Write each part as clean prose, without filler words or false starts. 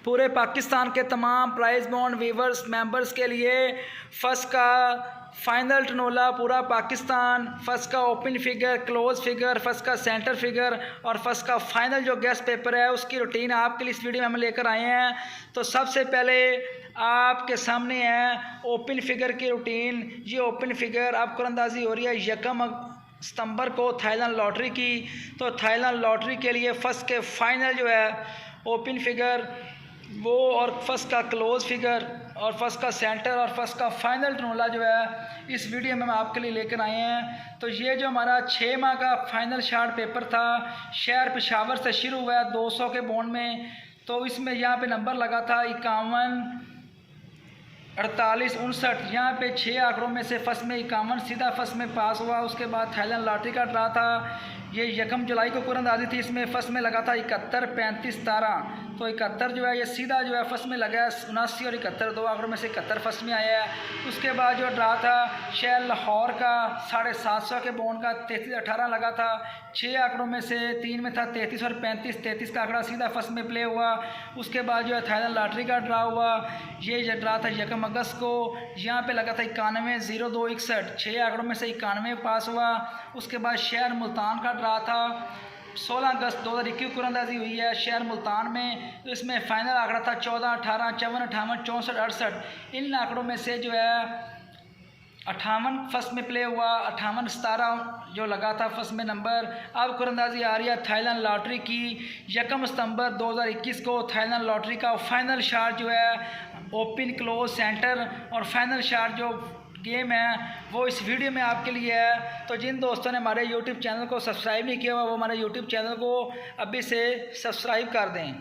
पूरे पाकिस्तान के तमाम प्राइस बॉन्ड वीवर्स मेंबर्स के लिए फर्स्ट का फाइनल टर्नोला पूरा पाकिस्तान, फर्स्ट का open figure, close figure, first का सेंटर फिगर और फर्स्ट का फाइनल जो गेस्ट पेपर है उसकी रूटीन आपके लिए इस वीडियो में हम लेकर आए हैं। तो सबसे पहले आपके सामने है ओपन फिगर की रूटीन। ये ओपन फिगर अब कुरंदाजी हो रही है 1 सितंबर को थाईलैंड लॉटरी की। तो थाईलैंड लॉटरी के लिए फर्स्ट के फाइनल जो है ओपन फिगर वो और फर्स्ट का क्लोज फिगर और फर्स्ट का सेंटर और फर्स्ट का फाइनल टर्नोला जो है इस वीडियो में हम आपके लिए लेकर आए हैं। तो ये जो हमारा 6 माह का फाइनल शार्ट पेपर था, शहर पेशावर से शुरू हुआ 200 के बॉन्ड में। तो इसमें यहाँ पे नंबर लगा था 51, 48, 59। यहाँ पे 6 आंकड़ों में से फर्स्ट में 51 सीधा फर्स्ट में पास हुआ। उसके बाद थाईलैंड लॉटरी का ड्रा था, ये 1 जुलाई को कुरंदाजी थी। इसमें फर्स्ट में लगा था 71, 35, 17। तो 71 जो है ये सीधा जो है फर्स्ट में लगा है 79 और 71, 2 आंकड़ों में से 71 फर्स्ट में आया है। उसके बाद जो ड्रा था शहर लाहौर का 750 के बॉन्ड का 33, 18 लगा था। 6 आंकड़ों में से 3 में था 33 और 35। 33 का आंकड़ा सीधा फर्स्ट में प्ले हुआ। उसके बाद जो है थाईलैंड लॉटरी का ड्रा हुआ, ये ड्रा था 1 अगस्त को। यहाँ पे लगा था 91, 02, 61। 6 आंकड़ों में से 91 पास हुआ। उसके बाद शहर मुल्तान का ड्रा था 16 अगस्त 2021 कुरंदाजी हुई है शहर मुल्तान में। तो इसमें फाइनल आंकड़ा था 14, 18, 54, 58, 64, 68। इन आंकड़ों में से जो है 58 फर्स्ट में प्ले हुआ, 58, 17 जो लगा था फर्स्ट में नंबर। अब कुरंदाजी आ रही है थाईलैंड लॉटरी की 1 सितंबर 2021 को। थाईलैंड लॉटरी का फाइनल शार्ट जो है ओपन, क्लोज, सेंटर और फाइनल शार्ट जो गेम है वो इस वीडियो में आपके लिए है। तो जिन दोस्तों ने हमारे YouTube चैनल को सब्सक्राइब नहीं किया हुआ वो हमारे YouTube चैनल को अभी से सब्सक्राइब कर दें।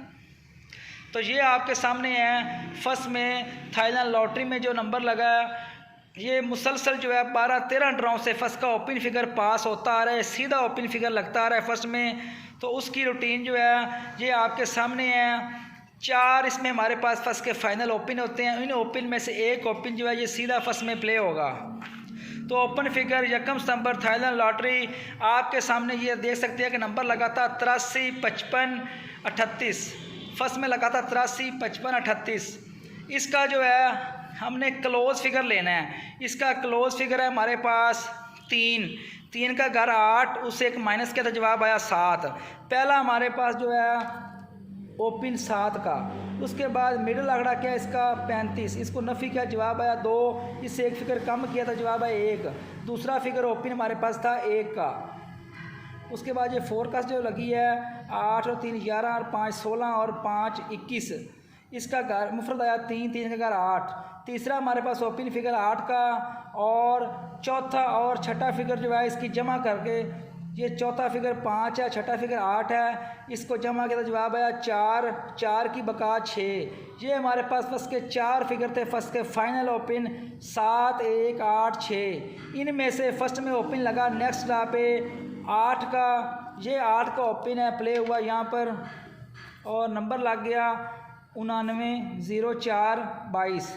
तो ये आपके सामने है फर्स्ट में थाईलैंड लॉटरी में जो नंबर लगा है ये मुसलसल जो है 12-13 ड्रॉ से फर्स्ट का ओपन फिगर पास होता आ रहा है, सीधा ओपन फिगर लगता आ रहा है फर्स्ट में। तो उसकी रूटीन जो है ये आपके सामने है। 4 इसमें हमारे पास फर्स्ट के फाइनल ओपन होते हैं। इन ओपन में से एक ओपन जो है ये सीधा फर्स्ट में प्ले होगा। तो ओपन फिगर 1 सितंबर थाईलैंड लॉटरी आपके सामने ये देख सकते हैं कि नंबर लगा था 83, 55, 38। फर्स्ट में लगा था 83, 55, 38। इसका जो है हमने क्लोज फिगर लेना है। इसका क्लोज फिगर है हमारे पास 3 का घर 8, उससे एक माइनस किया तो जवाब आया 7। पहला हमारे पास जो है ओपन 7 का। उसके बाद मिडिल आंकड़ा क्या है इसका 35, इसको नफ़ी किया जवाब आया 2, इससे एक फिगर कम किया था जवाब आया 1। दूसरा फिगर ओपन हमारे पास था 1 का। उसके बाद ये फोरकास्ट जो लगी है 8 और 3 11 और 5 16 और 5 21। इसका घर मुफरद आया 3 का घर 8। तीसरा हमारे पास ओपन फिगर 8 का और चौथा और छठा फिगर जो है इसकी जमा करके ये चौथा फिगर 5 है, छठा फिगर 8 है, इसको जमा किया तो जवाब आया 4, 4 की बका 6। ये हमारे पास फर्स्ट के 4 फिगर थे फर्स्ट के फाइनल ओपन 7, 1, 8, 6। इनमें से फर्स्ट में ओपन लगा नेक्स्ट ड्रा पे 8 का। ये 8 का ओपन है प्ले हुआ यहाँ पर और नंबर लग गया 99, 04, 22।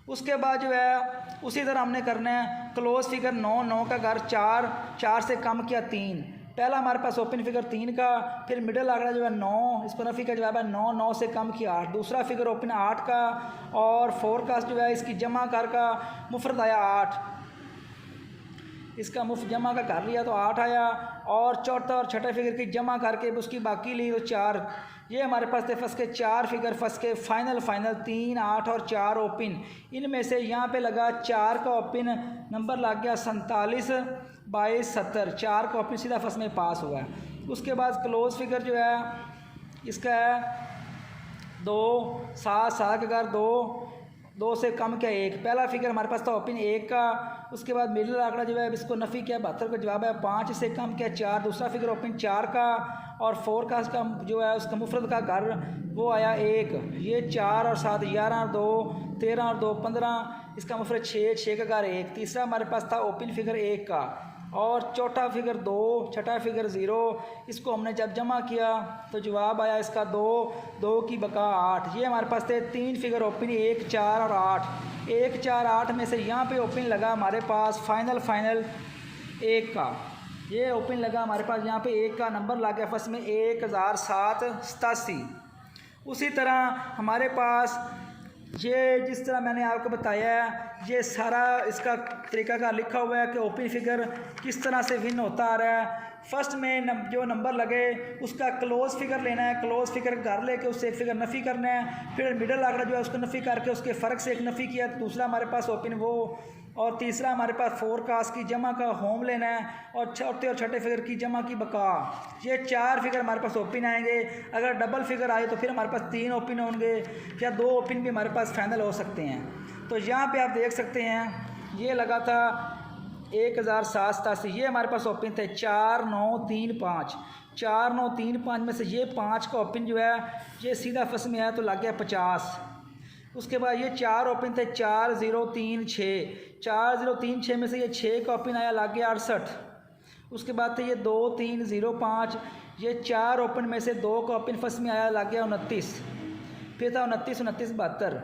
उसके बाद जो है उसी तरह हमने करना है क्लोज फिगर 9, 9 का घर 4, 4 से कम किया 3। पहला हमारे पास ओपन फिगर 3 का, फिर मिडिल आंकड़ा जो है 9, इसको नफी का जवाब है 9, 9 से कम किया 8। दूसरा फिगर ओपन 8 का और फोरकास्ट जो है इसकी जमा कर का मुफरद आया 8, इसका मुफ्त जमा का कर लिया तो 8 आया। और चौथा और छठा फिगर की जमा करके उसकी बाकी ली तो 4। ये हमारे पास थे फर्स्ट के 4 फिगर फर्स्ट के फाइनल 3, 8 और 4 ओपन। इनमें से यहाँ पे लगा 4 का ओपन, नंबर लग गया 47, 22, 70। 4 का ओपन सीधा फर्स्ट में पास हुआ है। उसके बाद क्लोज फिगर जो है इसका है 2, 7, 7 के घर 2, 2 से कम क्या 1। पहला फिगर हमारे पास था ओपन 1 का। उसके बाद मिडिल आंकड़ा जो है इसको नफ़ी किया 72 का जवाब है 5, से कम क्या 4। दूसरा फिगर ओपन 4 का और फोरकास्ट का जो है उसका मुफरद का घर वो आया 1। ये 4 और 7 11 और 2 13 और 2 15, इसका मुफरद 6, 6 का घर 1। तीसरा हमारे पास था ओपन फिगर 1 का और चौथा फिगर 2, छठा फिगर 0। इसको हमने जब जमा किया तो जवाब आया इसका 2, 2 की बका 8। ये हमारे पास थे 3 फिगर ओपन 1, 4 और 8। 1, 4, 8 में से यहाँ पे ओपन लगा हमारे पास फाइनल 1 का। ये ओपन लगा हमारे पास यहाँ पे 1 का नंबर लग गया फर्स्ट में 100787। उसी तरह हमारे पास ये जिस तरह मैंने आपको बताया है, ये सारा इसका तरीकाकार लिखा हुआ है कि ओपन फिगर किस तरह से विन होता आ रहा है। फर्स्ट में जो नंबर लगे उसका क्लोज फिगर लेना है, क्लोज फिगर घर लेके उससे एक फिगर नफ़ी करना है, फिर मिडल आंकड़ा जो है उसको नफ़ी करके उसके फ़र्क से एक नफ़ी किया, तो दूसरा हमारे पास ओपन वो, और तीसरा हमारे पास फोरकास्ट की जमा का होम लेना है, और चौथे और छठे फिगर की जमा की बका। ये 4 फिगर हमारे पास ओपन आएंगे। अगर डबल फिगर आए तो फिर हमारे पास 3 ओपन होंगे, या 2 ओपन भी हमारे पास फाइनल हो सकते हैं। तो यहाँ पे आप देख सकते हैं ये लगा था 1787, ये हमारे पास ओपन थे 4 9 3 5, 4 9 3 5 में से ये 5 का ओपन जो है ये सीधा फंस में आया तो लग गया 50। उसके बाद ये 4 ओपन थे 4 0 3 6, 4 0 3 6 में से ये 6 का ओपन आया लग गया 68। उसके बाद थे ये 2 3 0 5, ये 4 ओपन में से 2 का ओपन फंस में आया लग गया 29। फिर था 29 29 72।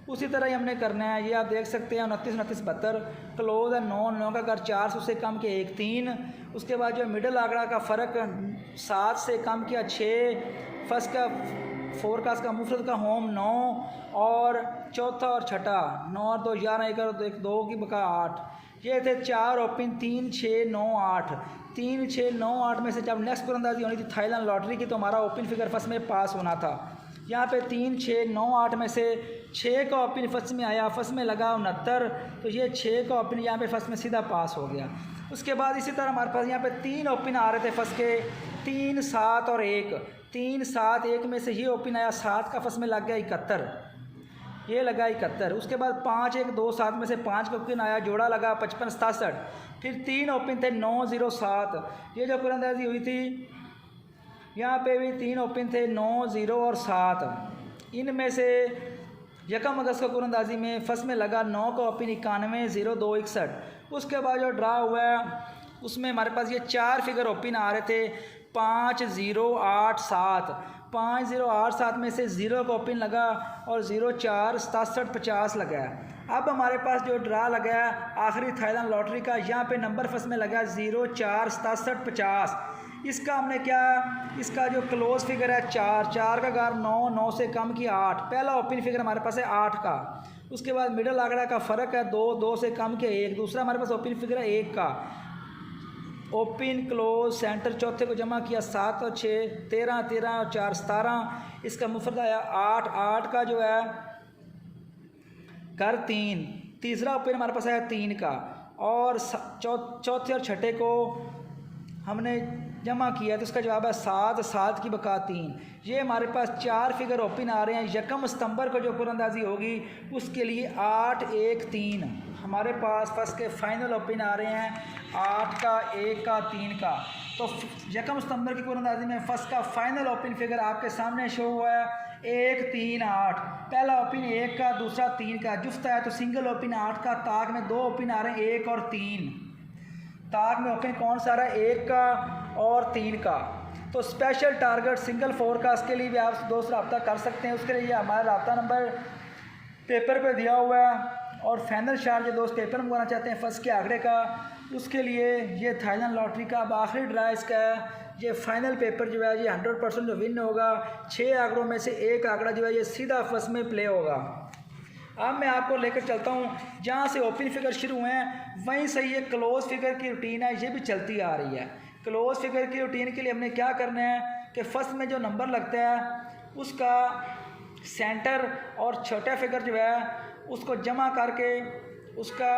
उसी तरह ही हमने करना है, ये आप देख सकते हैं 29 29 72, क्लोज है 9 9 का अगर 4 से कम किया 1 3। उसके बाद जो मिडल आंकड़ा का फ़र्क 7 से कम किया 6, फर्स्ट का फोरकास्ट का मुफरत का होम 9, और चौथा और छठा 9 और 2 11 1 और 2 की बका 8। ये थे 4 ओपन 3 6 9 8, 3 6 9 8 में से जब नेक्स्ट कुरंदाजी होनी थी थाईलैंड लॉटरी की तो हमारा ओपन फिगर फर्स्ट में पास होना था। यहाँ पे 3 6 9 8 में से 6 का ओपन फर्स्ट में आया, फर्स्ट में लगा 69, तो ये 6 का ओपन यहाँ पे फर्स्ट में सीधा पास हो गया। उसके बाद इसी तरह हमारे पास यहाँ पे 3 ओपन आ रहे थे फर्स्ट के, 3 7 और 1, 3 7 1 में से ये ओपन आया 7 का फर्स्ट में लग गया 71, ये लगा 71। उसके बाद 5 1 2 7 में से 5 का ओपन आया, जोड़ा लगा 55 67। फिर 3 ओपन थे 9 0 7, ये जो कुरंदाजी हुई थी यहाँ पे भी 3 ओपन थे 9 0 और 7। इनमें से यकम अगस्त को कुरंदाजी में फर्स्ट में लगा 9 का ओपन 91 0 2 61। उसके बाद जो ड्रा हुआ है उसमें हमारे पास ये 4 फिगर ओपन आ रहे थे 5 0 8 7, 5 0 8 7 में से 0 का ओपन लगा और 0 4 67 50 लगा। अब हमारे पास जो ड्रा लगा है आखिरी थाईलैंड लॉटरी का, यहाँ पे नंबर फर्स्ट में लगा 0 4 67 50। इसका हमने क्या, इसका जो क्लोज फिगर है 4, 4 का घर 9, 9 से कम की 8, पहला ओपन फिगर हमारे पास है 8 का। उसके बाद मिडल आंकड़ा का फ़र्क है 2, 2 से कम के 1, दूसरा हमारे पास ओपन फिगर है 1 का। ओपन क्लोज सेंटर चौथे को जमा किया 7 और 6 13, 13 और 4 17। इसका मुफरद आया 8, 8 का जो है कर 3, तीसरा ओपन हमारे पास आया 3 का, और चौथे और छठे को हमने जमा किया तो इसका जवाब है 7, 7 की बका 3। ये हमारे पास 4 फिगर ओपन आ रहे हैं। यकम सितंबर को जो कुरंदाजी होगी उसके लिए 8 1 3 हमारे पास फर्स्ट के फाइनल ओपन आ रहे हैं, 8 का 1 का 3 का। तो यकम सितंबर की कुरंदाजी में फर्स्ट का फाइनल ओपन फिगर आपके सामने शो हुआ है 1 3 8, पहला ओपन 1 का, दूसरा 3 का, जुफ्त है तो सिंगल ओपन 8 का। ताक में 2 ओपन आ रहे हैं 1 और 3, ताक में ओपन कौन सा रहा है 1 का और 3 का। तो स्पेशल टारगेट सिंगल फोरकास्ट के लिए भी आप दोस्त रब्ता कर सकते हैं। उसके लिए हमारा रब्ता नंबर पेपर पे दिया हुआ है, और फाइनल शार्ट जो दोस्त पेपर मंगवाना चाहते हैं फर्स्ट के आंकड़े का, उसके लिए ये थाईलैंड लॉटरी का अब आखिरी ड्रा इसका है। ये फाइनल पेपर जो है ये 100% जो विन होगा, 6 आंकड़ों में से 1 आंकड़ा जो है ये सीधा फर्स्ट में प्ले होगा। अब मैं आपको लेकर चलता हूँ जहाँ से ओपन फिगर शुरू हुए हैं वहीं से ये क्लोज फिगर की रूटीन है, ये भी चलती आ रही है। क्लोज फिगर की रूटीन के लिए हमने क्या करना है कि फर्स्ट में जो नंबर लगता है उसका सेंटर और छोटा फिगर जो है उसको जमा करके उसका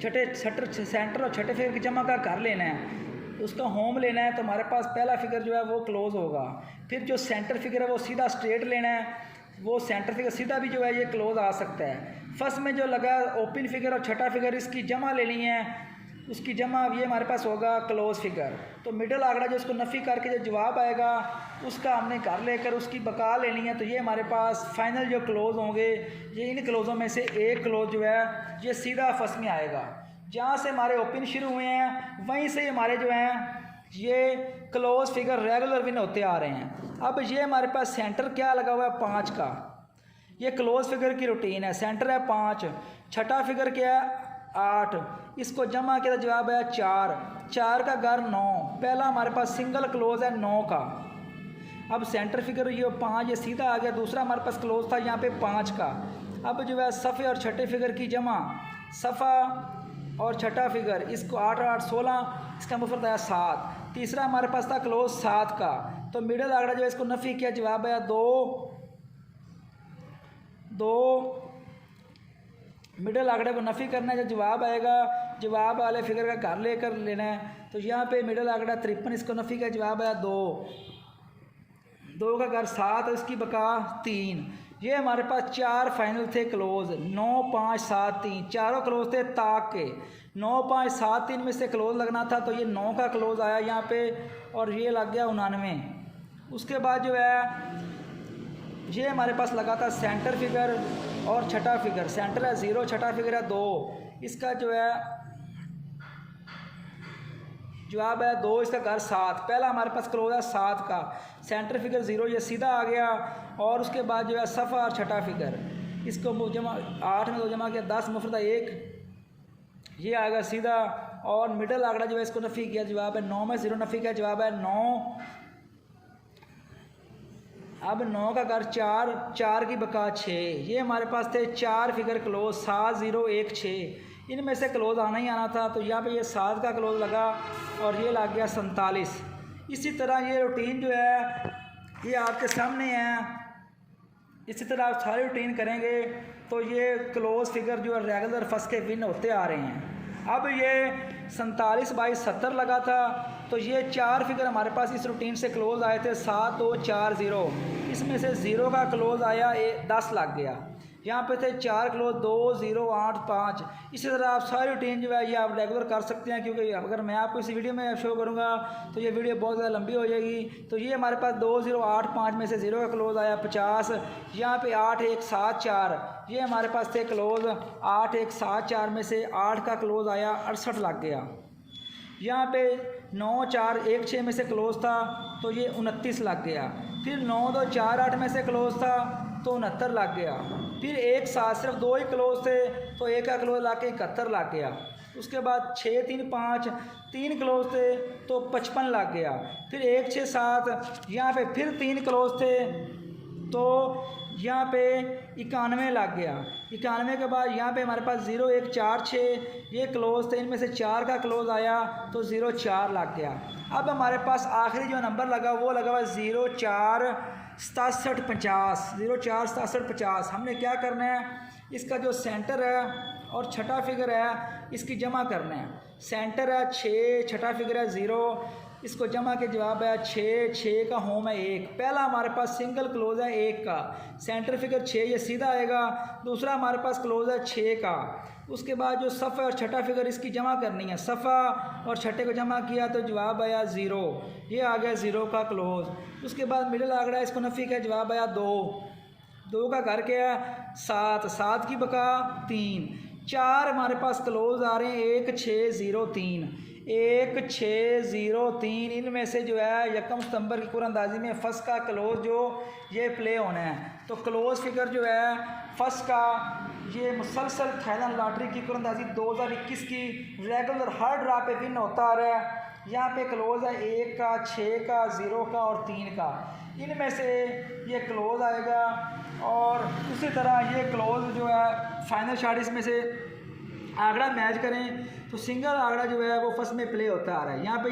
सेंटर और छठे फिगर की जमा का कर लेना है, उसका होम लेना है। तो हमारे पास पहला फिगर जो है वो क्लोज होगा। फिर जो सेंटर फिगर है वो सीधा स्ट्रेट लेना है, वो सेंटर फिगर सीधा भी जो है ये क्लोज आ सकता है। फर्स्ट में जो लगा ओपन फिगर और छठा फिगर इसकी जमा लेनी है, उसकी जमा ये हमारे पास होगा क्लोज फिगर। तो मिडल आंकड़ा जो उसको नफ़ी करके जो जवाब आएगा उसका हमने घर लेकर उसकी बका लेनी है। तो ये हमारे पास फाइनल जो क्लोज होंगे ये इन क्लोज़ों में से एक क्लोज जो है ये सीधा फर्स्ट में आएगा। जहाँ से हमारे ओपन शुरू हुए हैं वहीं से हमारे जो हैं ये क्लोज फिगर रेगुलर विन होते आ रहे हैं। अब ये हमारे पास सेंटर क्या लगा हुआ है 5 का, ये क्लोज फिगर की रूटीन है। सेंटर है 5, छठा फिगर क्या है 8, इसको जमा किया तो जवाब है 4, 4 का घर 9, पहला हमारे पास सिंगल क्लोज है 9 का। अब सेंटर फिगर ये 5 ये सीधा आ गया, दूसरा हमारे पास क्लोज था यहाँ पे 5 का। अब जो है सफ़े और छठे फिगर की जमा, सफ़ा और छठा फिगर, इसको 8 और 8 16, इसका मुफरद आया 7। तीसरा हमारे पास था क्लोज 7 का, तो मिडल आंकड़ा जो है इसको नफ़ी किया, जवाब आया 2 2। मिडल आंकड़े को नफ़ी करना है, जो जवाब आएगा जवाब वाले फिगर का घर लेकर लेना है। तो यहाँ पे मिडल आंकड़ा 53, इसको नफ़ी का जवाब आया 2 2 का घर 7, इसकी बका 3। ये हमारे पास 4 फाइनल थे क्लोज, 9 5 7 3, चारों क्लोज थे ताक के। 9 5 7 3 में से क्लोज लगना था, तो ये 9 का क्लोज आया यहाँ पे, और ये लग गया 99। उसके बाद जो है ये हमारे पास लगा था सेंटर फिगर और छठा फिगर। सेंटर है 0, छठा फिगर है 2, इसका जो है जवाब है 2, इसका घर 7। पहला हमारे पास क्लोज है 7 का, सेंटर फिगर 0 ये सीधा आ गया, और उसके बाद जो है सफ़ा और छठा फिगर, इसको जमा 8 में 2 जमा किया 10 मुफरदा 1, ये आएगा सीधा। और मिडल आंकड़ा जो है इसको नफ़ी किया, जवाब है 9 में 0 नफ़ी किया, जवाब है 9। अब 9 का घर 4, 4 की बका 6। ये हमारे पास थे 4 फिगर क्लोज, 7 0 1 6, इनमें से क्लोज आना ही आना था, तो यहाँ पे ये 7 का क्लोज लगा और ये लग गया 47। इसी तरह ये रूटीन जो है ये आपके सामने है, इसी तरह आप सारी रूटीन करेंगे तो ये क्लोज फिगर जो है रेगुलर फर्स्ट के विन होते आ रहे हैं। अब ये 47 बाई 70 लगा था, तो ये 4 फिगर हमारे पास इस रूटीन से क्लोज आए थे, 7 2 4 0, इसमें से 0 का क्लोज आया 10 लग गया। यहाँ पे थे 4 क्लोज 2 0 8 5। इसी तरह आप सारी रूटीन जो है ये आप रेगुलर कर सकते हैं, क्योंकि अगर मैं आपको इस वीडियो में शो करूँगा तो ये वीडियो बहुत ज़्यादा लंबी हो जाएगी। तो ये हमारे पास 2 0 8 5 में से 0 का क्लोज आया 50। यहाँ पे 8 1 7 4, ये हमारे पास थे क्लोज, 8 1 7 4 में से 8 का क्लोज आया 68 लग गया। यहाँ पे 9 4 1 6 में से क्लोज था, तो ये 29 लग गया। फिर 9 2 4 8 में से क्लोज था, तो 69 लग गया। फिर 1 7 सिर्फ 2 ही क्लोज थे, तो 1 का क्लोज ला के 71 लग गया। उसके बाद 6 3 5 3 क्लोज थे, तो 55 लग गया। फिर 1 6 7, यहाँ पे फिर 3 क्लोज थे, तो यहाँ पे 91 लग गया। 91 के बाद यहाँ पे हमारे पास 0 1 4 6 ये क्लोज थे, इनमें से 4 का क्लोज आया, तो 0 4 लग गया। अब हमारे पास आखिरी जो नंबर लगा वो लगा हुआ 0 4 67 50, 0 4 67 50। हमने क्या करना है, इसका जो सेंटर है और छठा फिगर है इसकी जमा करना है। सेंटर है 6, छठा फिगर है 0, इसको जमा के जवाब है 6, 6 का होम है 1। पहला हमारे पास सिंगल क्लोज है 1 का, सेंटर फिगर 6 ये सीधा आएगा। दूसरा हमारे पास क्लोज है 6 का। उसके बाद जो सफ़ा और छठा फिगर इसकी जमा करनी है, सफ़ा और छठे को जमा किया तो जवाब आया 0, ये आ गया 0 का क्लोज। उसके बाद मिडिल आंकड़ा इसको नफ़ी का जवाब आया 2, 2 का घर क्या है 7, 7 की बका 3। 4 हमारे पास क्लोज आ रहे हैं 1 6 0 3, 1 6 0 3, इनमें से जो है यकम सितंबर की कुरानंदाजी में फर्स्ट का क्लोज जो ये प्ले होना है। तो क्लोज फिगर जो है फर्स्ट का ये मुसलसल थाईलैंड लॉटरी की कुरानंदाजी 2021 की रेगुलर हर ड्रा पे विन होता आ रहा है। यहाँ पे क्लोज है 1 का 6 का 0 का और 3 का, इनमें से ये क्लोज आएगा। और उसी तरह ये क्लोज जो है फाइनल शॉट इसमें से आंकड़ा मैच करें तो सिंगल आंकड़ा जो है वो फर्स्ट में प्ले होता आ रहा है। यहाँ पे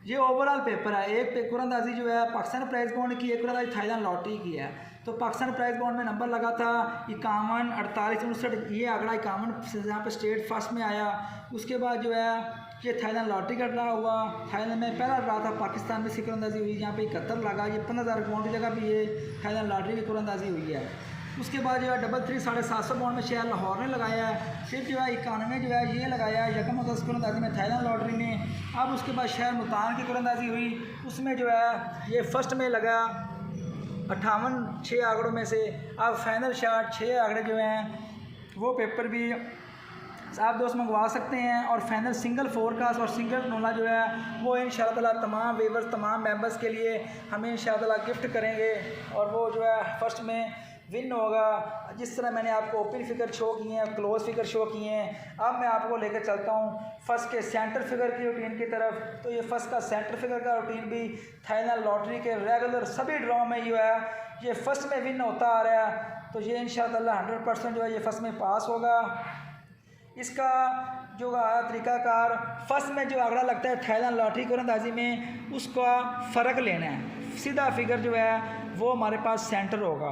ये ओवरऑल पेपर है। एक कुरानंदाजी जो है पाकिस्तान प्राइज बॉन्ड की, एक कुरानंदाजी थाईलैंड लॉटरी की है। तो पाकिस्तान प्राइज बॉन्ड में नंबर लगा था 51 48 59, ये आंकड़ा 51 यहाँ पे स्टेट फर्स्ट में आया। उसके बाद जो है ये थाईलैंड लॉटरी का ड्रा हुआ, थाईलैंड में पहला ड्रा था, पाकिस्तान में इसकी कुरानंदाजी हुई, यहाँ पे 71 लगा। ये 15,000 बॉन्ड की जगह भी ये थाईलैंड लॉटरी की कुरानंदाजी हुई है। उसके बाद जो है 33 750 बॉन्ड में शहर लाहौर ने लगाया है। फिर जो है 91 जो है ये लगाया है यकम अगस्त कुरानंदाजी में थाईलैंड लॉटरी ने। अब उसके बाद शहर मुल्तान की कुरानंदाजी हुई, उसमें जो है ये फर्स्ट में लगा 58 6 आंकड़ों में से। अब फाइनल शॉट 6 आंकड़े जो हैं वो पेपर भी आप दोस्त मंगवा सकते हैं। और फाइनल सिंगल फोरकास्ट और सिंगल नोला जो है वो इंशाअल्लाह तमाम वेवर्स तमाम मेंबर्स के लिए हमें इंशाअल्लाह गिफ्ट करेंगे। और वो जो है फर्स्ट में विन होगा। जिस तरह मैंने आपको ओपन फिगर शो किए हैं, क्लोज फिगर शो किए हैं, अब मैं आपको लेकर चलता हूँ फर्स्ट के सेंटर फिगर की रूटीन की तरफ। तो ये फर्स्ट का सेंटर फिगर का रूटीन भी थाईलैंड लॉटरी के रेगुलर सभी ड्रॉ में जो है ये फर्स्ट में विन होता आ रहा है। तो ये इंशाअल्लाह 100% जो है ये फर्स्ट में पास होगा। इसका जो तरीकाकार, फर्स्ट में जो आंकड़ा लगता है थाईलैंड लॉटरी कुरंदाजी में, उसका फ़र्क लेना है। सीधा फिगर जो है वो हमारे पास सेंटर होगा।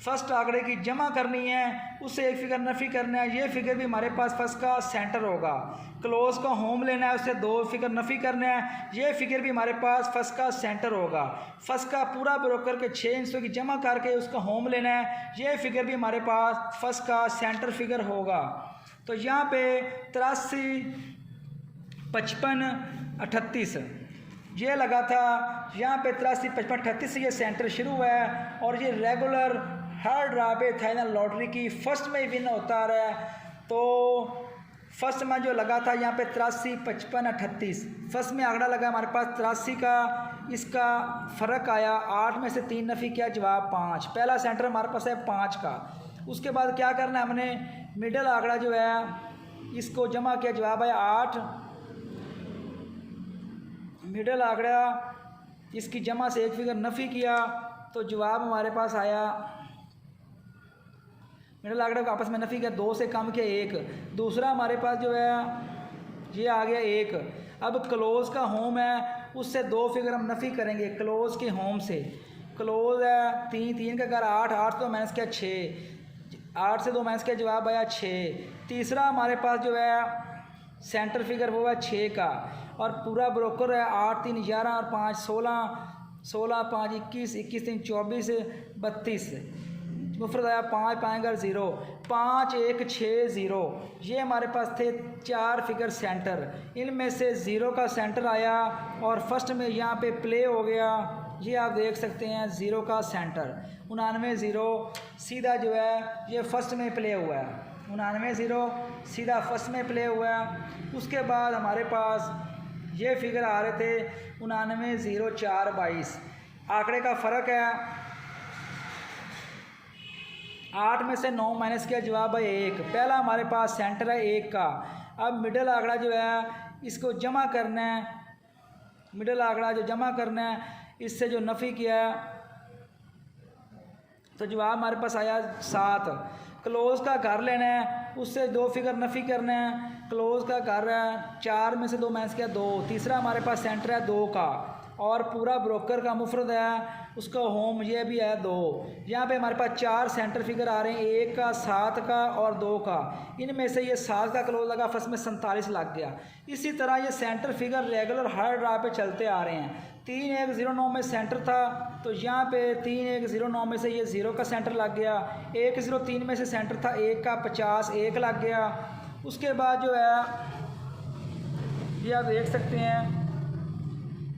फर्स्ट आंकड़े की जमा करनी है, उससे एक फिगर नफ़ी करना है, ये फिगर भी हमारे पास फर्स्ट का सेंटर होगा। क्लोज का होम लेना है, उससे 2 फिगर नफ़ी करना है, ये फिगर भी हमारे पास फर्स्ट का सेंटर होगा। फर्स्ट का पूरा ब्रोकर के 6 हिस्सों की जमा करके उसका होम लेना है, ये फिगर भी हमारे पास फर्स्ट का सेंटर फिगर होगा। तो यहाँ पे 83, 55, 38 ये लगा था। यहाँ पे 83, 55, 38 से ये सेंटर शुरू है और ये रेगुलर हर ड्रा पे थाईलैंड लॉटरी की फर्स्ट में ही विन होता आ रहा है। तो फर्स्ट में जो लगा था यहाँ पे 83, 55, 38, फर्स्ट में आंकड़ा लगा हमारे पास 83 का, इसका फ़र्क आया 8 में से 3 नफ़ी किया, जवाब 5। पहला सेंटर हमारे पास है 5 का। उसके बाद क्या करना है, हमने मिडल आंकड़ा जो है इसको जमा किया, जवाब आया 8। मिडल आंकड़ा इसकी जमा से एक फिगर नफ़ी किया तो जवाब हमारे पास आया, मिडल आंकड़े को आपस में नफ़ी किया, 2 से कम किया 1। दूसरा हमारे पास जो है ये आ गया 1। अब क्लोज़ का होम है, उससे 2 फिगर हम नफ़ी करेंगे क्लोज़ के होम से। क्लोज़ है 3, 3 का घर 8, 8 तो माइनस किया 6, 8 से 2 माइनस किया, जवाब आया 6। तीसरा हमारे पास जो है सेंटर फिगर वो है 6 का, और पूरा ब्रोकर है 8, 3, 11 और 5 16, 16, 5, 21, 21, 3, 24, 32। मुफ्रद आया 5, 5 घर 0, 5, 1, 6, 0। ये हमारे पास थे 4 फिगर सेंटर, इनमें से 0 का सेंटर आया और फर्स्ट में यहाँ पे प्ले हो गया। ये आप देख सकते हैं 0 का सेंटर 99, 0 सीधा जो है ये फर्स्ट में प्ले हुआ है। 99, 0 सीधा फर्स्ट में प्ले हुआ है। उसके बाद हमारे पास ये फिगर आ रहे थे 99, 0, 4, 22। आंकड़े का फ़र्क है 8 में से 9 माइनस किया, जवाब है 1। पहला हमारे पास सेंटर है 1 का। अब मिडल आंकड़ा जो है इसको जमा करना है, मिडल आंकड़ा जो जमा करना है इससे जो नफ़ी किया है तो जवाब हमारे पास आया 7। क्लोज़ का घर लेना है, उससे 2 फिगर नफ़ी करना है। क्लोज़ का घर है 4 में से 2 माइनस किया 2। तीसरा हमारे पास सेंटर है 2 का, और पूरा ब्रोकर का मुफरद है, उसका होम ये भी है 2। यहाँ पे हमारे पास 4 सेंटर फिगर आ रहे हैं, 1 का, 7 का और 2 का। इनमें से ये 7 का क्लोज लगा, फर्स्ट में 47 लग गया। इसी तरह ये सेंटर फिगर रेगुलर हर ड्रा पे चलते आ रहे हैं। 3109 में सेंटर था तो यहाँ पे 3109 में से ये 0 का सेंटर लग गया। 103 में से सेंटर था 1 का, 50 1 लग गया। उसके बाद जो है ये आप देख सकते हैं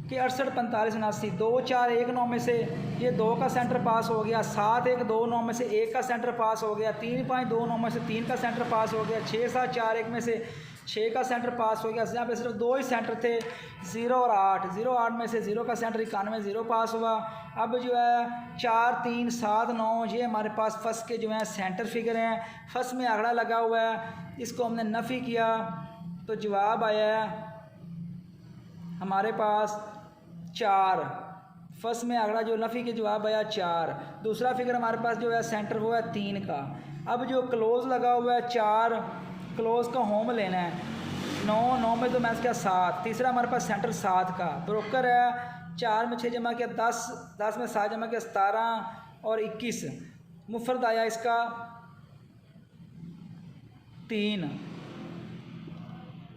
कि 68, 45, 79, 2, 4, 1, 9 में से ये 2 का सेंटर पास हो गया। 7, 1, 2, 9 में से 1 का सेंटर पास हो गया। 3, 5, 2, 9 में से 3 का सेंटर पास हो गया। 6, 7, 4, 1 में से 6 का सेंटर पास हो गया। यहाँ पे सिर्फ 2 ही सेंटर थे, 0 और 8। 0, 8 में से 0 का सेंटर 91, 0 पास हुआ। अब जो है 4, 3, 7, 9 ये हमारे पास फर्स्ट के जो है सेंटर फिगर हैं। फर्स्ट में आंकड़ा लगा हुआ है, इसको हमने नफ़ी किया तो जवाब आया है हमारे पास 4। फर्स्ट में आंकड़ा जो नफ़ी के जवाब आया 4। दूसरा फिगर हमारे पास जो है सेंटर वो है 3 का। अब जो क्लोज़ लगा हुआ है 4, क्लोज़ का होम लेना है। 9, 9 में तो मैंने किया 7। तीसरा हमारे पास सेंटर 7 का। ब्रोकर है 4 में 6 जमा किया 10, 10 में 7 जमा किया 17 और 21। मुफरद आया इसका 3।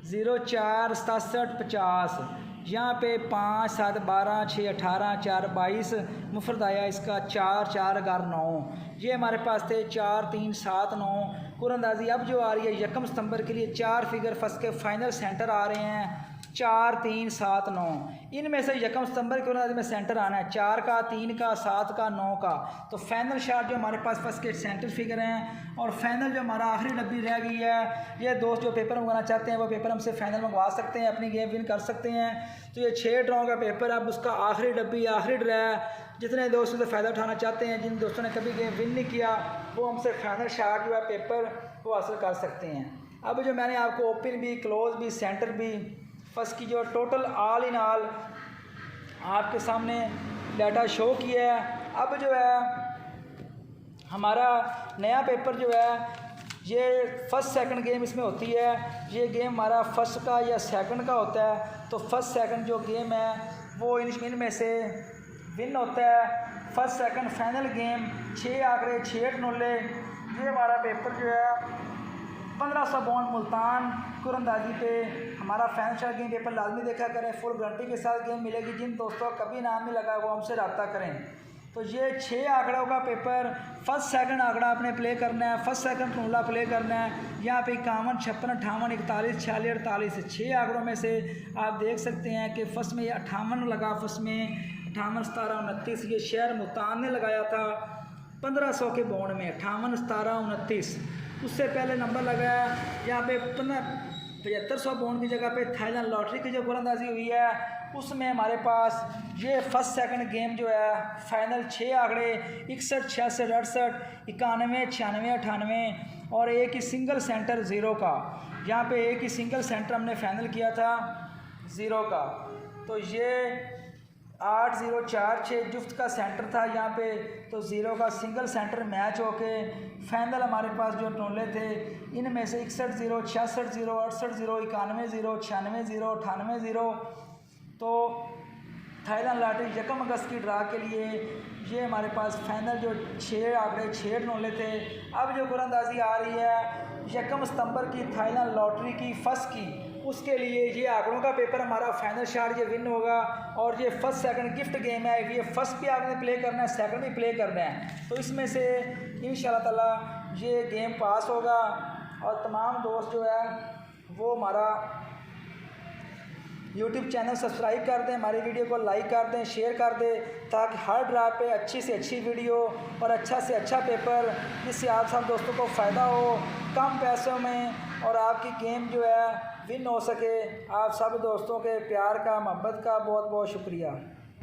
0, 4, 67, 50। यहाँ पे 5, 7, 12, 6, 18, 4, 22। मुफरद आया इसका 4, 4, 11, 9। ये हमारे पास थे 4, 3, 7, 9। कुरअंदाज़ी अब जो आ रही है यकम सितंबर के लिए 4 फिगर फर्स्ट के फाइनल सेंटर आ रहे हैं। 4, 3, 7, 9। इनमें से यकम सितंबर की कुरान में सेंटर आना है 4 का, 3 का, 7 का, 9 का। तो फाइनल शॉट जो हमारे पास फर्स्ट के सेंटर फिगर हैं और फाइनल जो हमारा आखिरी डब्बी रह गई है, ये दोस्त जो पेपर मंगवाना चाहते हैं वो पेपर हमसे फाइनल मंगवा सकते हैं, अपनी गेम विन कर सकते हैं। तो ये 6 ड्रॉ का पेपर, अब उसका आखिरी डब्बी, आखिरी ड्रा है। जितने दोस्तों से फ़ायदा उठाना चाहते हैं, जिन दोस्तों ने कभी गेम विन नहीं किया, वो हमसे फाइनल शॉट जो है पेपर वो हासिल कर सकते हैं। अब जो मैंने आपको ओपन भी, क्लोज भी, सेंटर भी, फर्स्ट की जो टोटल ऑल इन ऑल आपके सामने डाटा शो किया है। अब जो है हमारा नया पेपर जो है ये फर्स्ट सेकंड गेम इसमें होती है। ये गेम हमारा फर्स्ट का या सेकंड का होता है। तो फर्स्ट सेकंड जो गेम है वो इनमें से विन होता है। फर्स्ट सेकंड फाइनल गेम 6 आंकड़े 6 नोले। ये हमारा पेपर जो है 1500 बॉन्ड मुल्तान कुरंदाजी पे हमारा फैन शॉट गेम पेपर लाजमी देखा करें। फुल गारंटी के साथ गेम मिलेगी। जिन दोस्तों का कभी नाम नहीं लगा वो हमसे रब्ता करें। तो ये 6 आंकड़ों का पेपर, फर्स्ट सेकंड आंकड़ा आपने प्ले करना है, फर्स्ट सेकंड टोला प्ले करना है। यहाँ पे 51, 56, 58, 41, 46, 48 6 आंकड़ों में से आप देख सकते हैं कि फर्स्ट में ये 58 लगा, फर्स्ट में 58, 17, 29। ये शहर मुल्तान ने लगाया था 1500 के बॉन्ड में 58, 17, 29। उससे पहले नंबर लगाया यहाँ पे 7500 बॉन्ड की जगह पे थाईलैंड लॉटरी की जो गोलंदाजी हुई है उसमें हमारे पास ये फर्स्ट सेकंड गेम जो है फाइनल 6 आंकड़े 61, 66, 68, 91, 96, 98 और एक ही सिंगल सेंटर 0 का। यहाँ पे एक ही सिंगल सेंटर हमने फाइनल किया था 0 का। तो ये 8, 0, 4, 6 जुफ्त का सेंटर था यहाँ पे। तो 0 का सिंगल सेंटर मैच होके फाइनल हमारे पास जो टोले थे इनमें से 61, 0, 66, 0, 68, 0, 91, 0, 96, 0, 98, 0। तो थाईलैंड लॉटरी 1 अगस्त की ड्रा के लिए ये हमारे पास फाइनल जो 6 आंकड़े 6 टोले थे। अब जो गोलंदाजी आ रही है 1 सितंबर की थाईलैंड लॉटरी की फर्स्ट की, उसके लिए ये आंकड़ों का पेपर हमारा फाइनल शॉट ये विन होगा। और ये फर्स्ट सेकंड गिफ्ट गेम है। ये फर्स्ट भी आपने प्ले करना है, सेकंड भी प्ले करना है। तो इसमें से इंशाल्लाह ताला ये गेम पास होगा। और तमाम दोस्त जो है वो हमारा यूट्यूब चैनल सब्सक्राइब कर दें, हमारी वीडियो को लाइक कर दें, शेयर कर दें, ताकि हर ड्रा पे अच्छी से अच्छी वीडियो और अच्छा से अच्छा पेपर, जिससे आप सब दोस्तों को फ़ायदा हो कम पैसों में और आपकी गेम जो है विन हो सके। आप सब दोस्तों के प्यार का, मोहब्बत का बहुत बहुत शुक्रिया।